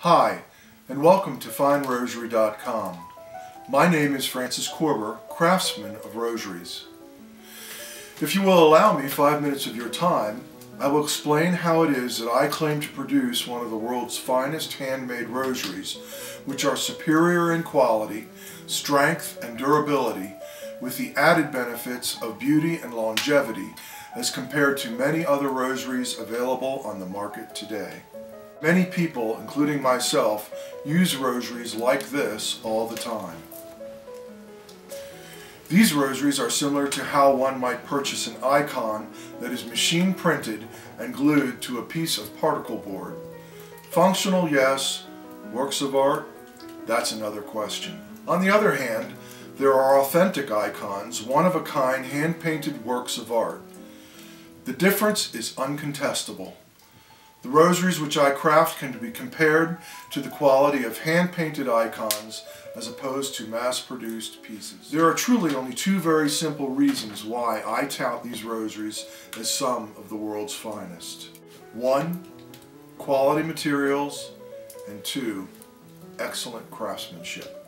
Hi, and welcome to FindRosary.com. My name is Francis Korber, craftsman of rosaries. If you will allow me 5 minutes of your time, I will explain how it is that I claim to produce one of the world's finest handmade rosaries, which are superior in quality, strength, and durability, with the added benefits of beauty and longevity as compared to many other rosaries available on the market today. Many people, including myself, use rosaries like this all the time. These rosaries are similar to how one might purchase an icon that is machine printed and glued to a piece of particle board. Functional, yes. Works of art? That's another question. On the other hand, there are authentic icons, one-of-a-kind hand-painted works of art. The difference is uncontestable. The rosaries which I craft can be compared to the quality of hand-painted icons as opposed to mass-produced pieces. There are truly only two very simple reasons why I tout these rosaries as some of the world's finest. 1. Quality materials, and 2. Excellent craftsmanship.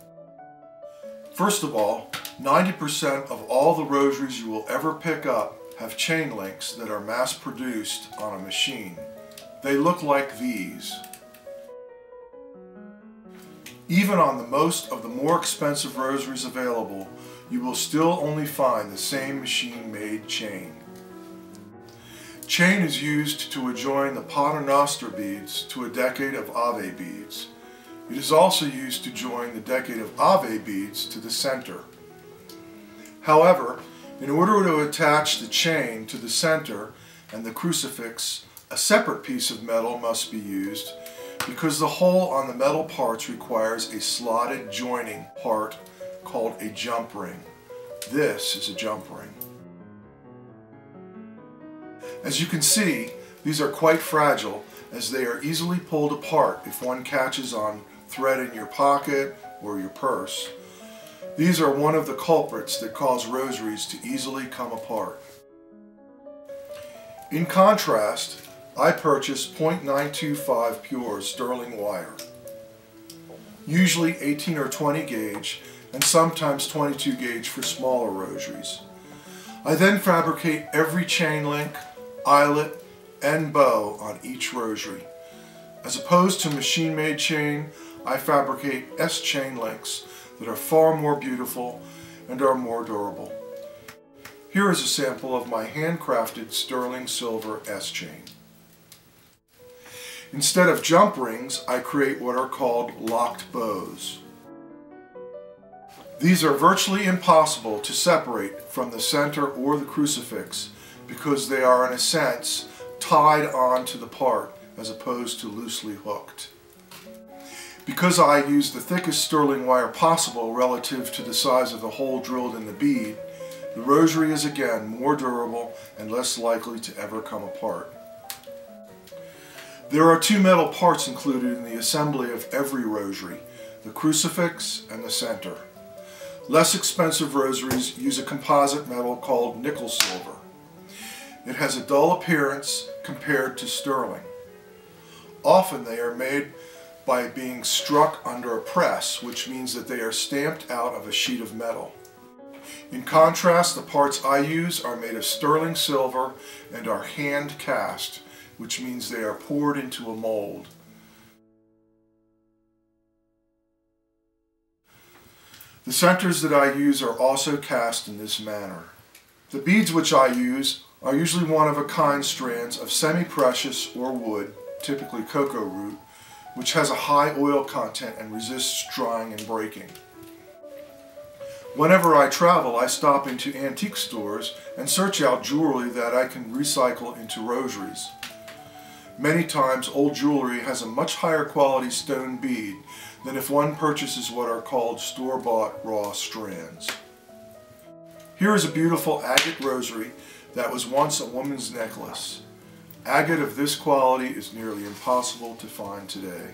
First of all, 90% of all the rosaries you will ever pick up have chain links that are mass-produced on a machine. They look like these. Even on the most of the more expensive rosaries available, you will still only find the same machine-made chain. Chain is used to adjoin the paternoster beads to a decade of Ave beads. It is also used to join the decade of Ave beads to the center. However, in order to attach the chain to the center and the crucifix, a separate piece of metal must be used because the hole on the metal parts requires a slotted joining part called a jump ring. This is a jump ring. As you can see, these are quite fragile as they are easily pulled apart if one catches on thread in your pocket or your purse. These are one of the culprits that cause rosaries to easily come apart. In contrast, I purchase .925 pure sterling wire, usually 18 or 20 gauge and sometimes 22 gauge for smaller rosaries. I then fabricate every chain link, eyelet, and bow on each rosary. As opposed to machine-made chain, I fabricate S-chain links that are far more beautiful and are more durable. Here is a sample of my handcrafted sterling silver S-chain. Instead of jump rings, I create what are called locked bows. These are virtually impossible to separate from the center or the crucifix because they are, in a sense, tied onto the part as opposed to loosely hooked. Because I use the thickest sterling wire possible relative to the size of the hole drilled in the bead, the rosary is again more durable and less likely to ever come apart. There are two metal parts included in the assembly of every rosary, the crucifix and the center. Less expensive rosaries use a composite metal called nickel silver. It has a dull appearance compared to sterling. Often they are made by being struck under a press, which means that they are stamped out of a sheet of metal. In contrast, the parts I use are made of sterling silver and are hand cast, which means they are poured into a mold. The centers that I use are also cast in this manner. The beads which I use are usually one-of-a-kind strands of semi-precious or wood, typically cocoa root, which has a high oil content and resists drying and breaking. Whenever I travel, I stop into antique stores and search out jewelry that I can recycle into rosaries. Many times, old jewelry has a much higher quality stone bead than if one purchases what are called store-bought raw strands. Here is a beautiful agate rosary that was once a woman's necklace. Agate of this quality is nearly impossible to find today.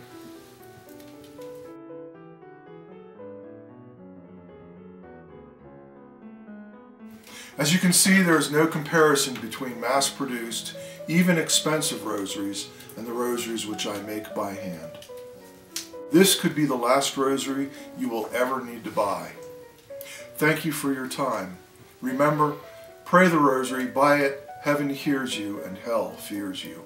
As you can see, there is no comparison between mass-produced, even expensive rosaries and the rosaries which I make by hand. This could be the last rosary you will ever need to buy. Thank you for your time. Remember, pray the rosary, buy it, heaven hears you and hell fears you.